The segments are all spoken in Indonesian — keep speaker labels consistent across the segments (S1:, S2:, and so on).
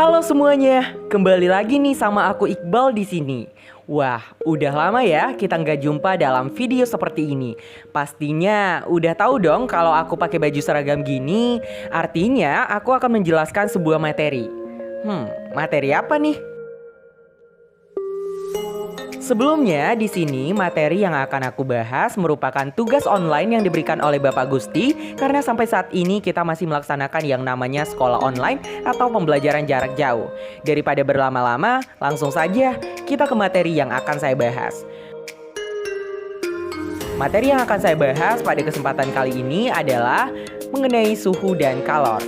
S1: Halo semuanya, kembali lagi nih sama aku Iqbal di sini. Wah, udah lama ya kita nggak jumpa dalam video seperti ini. Pastinya udah tahu dong kalau aku pakai baju seragam gini, artinya aku akan menjelaskan sebuah materi. Materi apa nih? Sebelumnya, di sini materi yang akan aku bahas merupakan tugas online yang diberikan oleh Bapak Gusti karena sampai saat ini kita masih melaksanakan yang namanya sekolah online atau pembelajaran jarak jauh. Daripada berlama-lama, langsung saja kita ke materi yang akan saya bahas. Materi yang akan saya bahas pada kesempatan kali ini adalah mengenai suhu dan kalor.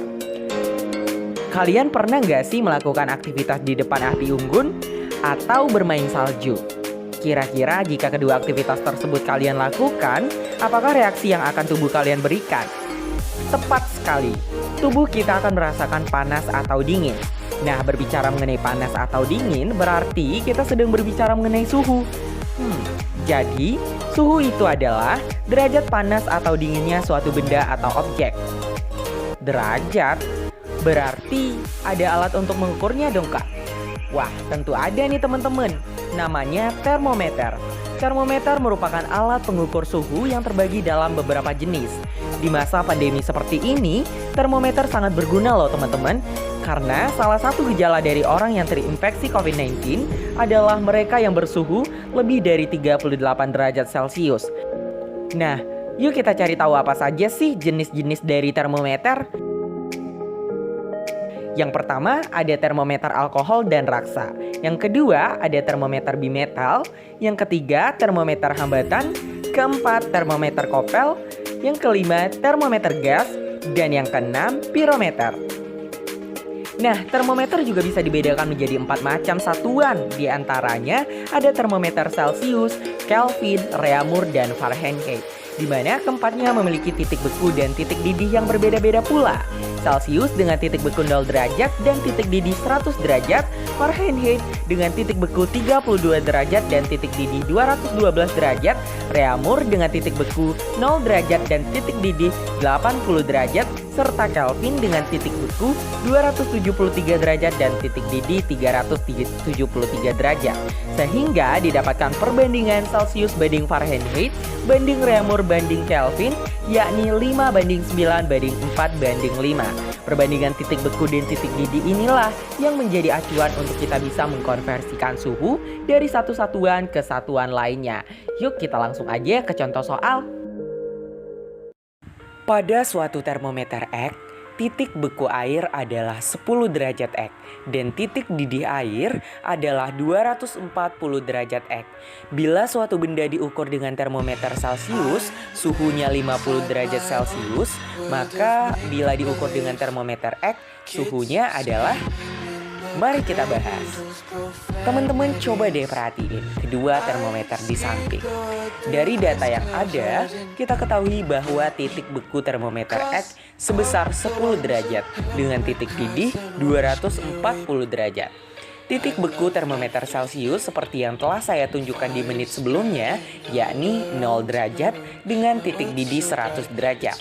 S1: Kalian pernah nggak sih melakukan aktivitas di depan api unggun atau bermain salju? Kira-kira jika kedua aktivitas tersebut kalian lakukan, apakah reaksi yang akan tubuh kalian berikan? Tepat sekali, tubuh kita akan merasakan panas atau dingin. Nah, berbicara mengenai panas atau dingin berarti kita sedang berbicara mengenai suhu. Jadi, suhu itu adalah derajat panas atau dinginnya suatu benda atau objek. Derajat berarti ada alat untuk mengukurnya dong kak? Wah, tentu ada nih teman-teman. Namanya termometer. Termometer merupakan alat pengukur suhu yang terbagi dalam beberapa jenis. Di masa pandemi seperti ini, termometer sangat berguna loh teman-teman. Karena salah satu gejala dari orang yang terinfeksi COVID-19 adalah mereka yang bersuhu lebih dari 38 derajat Celcius. Nah, yuk kita cari tahu apa saja sih jenis-jenis dari termometer. Yang pertama ada termometer alkohol dan raksa. Yang kedua ada termometer bimetal. Yang ketiga termometer hambatan. Keempat termometer kopel. Yang kelima termometer gas. Dan yang keenam pirometer. Nah, termometer juga bisa dibedakan menjadi 4 macam satuan. Di antaranya ada termometer Celcius, Kelvin, Reaumur, dan Fahrenheit. Di mana keempatnya memiliki titik beku dan titik didih yang berbeda-beda pula. Celcius dengan titik beku 0 derajat dan titik didih 100 derajat, Fahrenheit dengan titik beku 32 derajat dan titik didih 212 derajat, Reaumur dengan titik beku 0 derajat dan titik didih 80 derajat, serta Kelvin dengan titik beku 273 derajat dan titik didih 373 derajat. Sehingga didapatkan perbandingan Celcius banding Fahrenheit banding Reaumur banding Kelvin, yakni 5 banding 9 banding 4 banding 5. Perbandingan titik beku dan titik didih inilah yang menjadi acuan untuk kita bisa mengkonversikan suhu dari satu satuan ke satuan lainnya. Yuk kita langsung aja ke contoh soal. Pada suatu termometer X, titik beku air adalah 10 derajat X dan titik didih air adalah 240 derajat X. Bila suatu benda diukur dengan termometer Celcius, suhunya 50 derajat Celcius, maka bila diukur dengan termometer X, suhunya adalah... Mari kita bahas. Teman-teman coba deh perhatiin kedua termometer di samping. Dari data yang ada, kita ketahui bahwa titik beku termometer X sebesar 10 derajat dengan titik didih 240 derajat. Titik beku termometer Celcius seperti yang telah saya tunjukkan di menit sebelumnya, yakni 0 derajat dengan titik didih 100 derajat.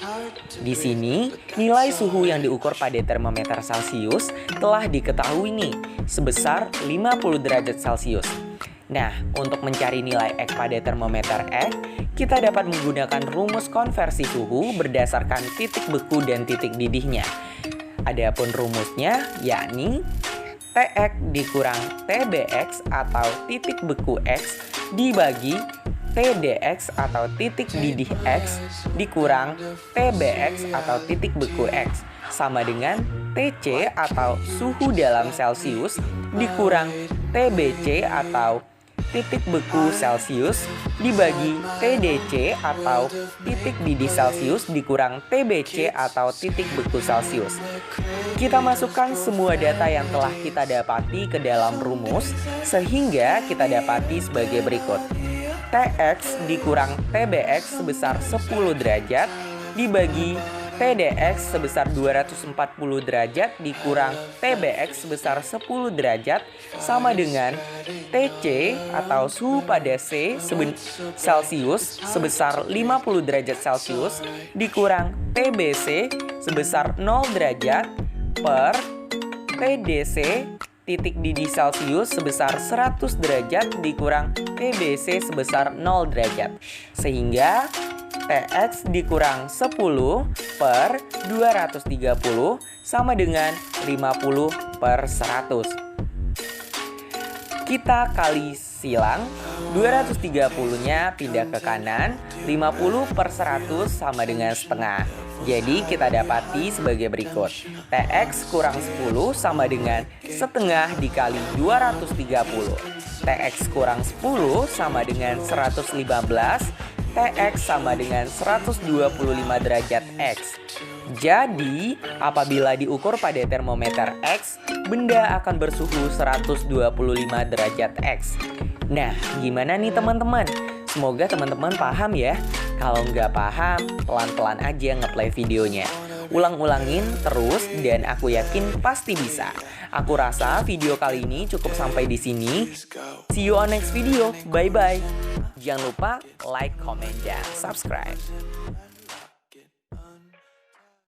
S1: Di sini, nilai suhu yang diukur pada termometer Celcius telah diketahui nih, sebesar 50 derajat Celcius. Nah, untuk mencari nilai X pada termometer X, kita dapat menggunakan rumus konversi suhu berdasarkan titik beku dan titik didihnya. Adapun rumusnya yakni Tx dikurang Tbx atau titik beku X dibagi Tdx atau titik didih X dikurang Tbx atau titik beku X sama dengan Tc atau suhu dalam Celcius dikurang Tbc atau titik beku Celcius dibagi Tdc atau titik didih Celcius dikurang Tbc atau titik beku Celcius. Kita masukkan semua data yang telah kita dapati ke dalam rumus sehingga kita dapati sebagai berikut. Tx dikurang Tbx sebesar 10 derajat dibagi Tdx sebesar 240 derajat dikurang Tbx sebesar 10 derajat sama dengan Tc atau suhu pada C Celcius sebesar 50 derajat Celcius dikurang Tbc sebesar 0 derajat per TDC titik didih Celcius sebesar 100 derajat dikurang TBC sebesar 0 derajat. Sehingga TX dikurang 10 per 230 sama dengan 50 per 100. Kita kali silang, 230-nya pindah ke kanan, 50 per 100 sama dengan setengah. Jadi kita dapati sebagai berikut. TX kurang 10 sama dengan setengah dikali 230. TX kurang 10 sama dengan 115. TX sama dengan 125 derajat X. Jadi, apabila diukur pada termometer X, benda akan bersuhu 125 derajat X. Nah, gimana nih teman-teman? Semoga teman-teman paham ya. Kalau nggak paham, pelan-pelan aja ngeplay videonya. Ulang-ulangin terus dan aku yakin pasti bisa. Aku rasa video kali ini cukup sampai di sini. See you on next video. Bye-bye. Jangan lupa like, comment, dan subscribe.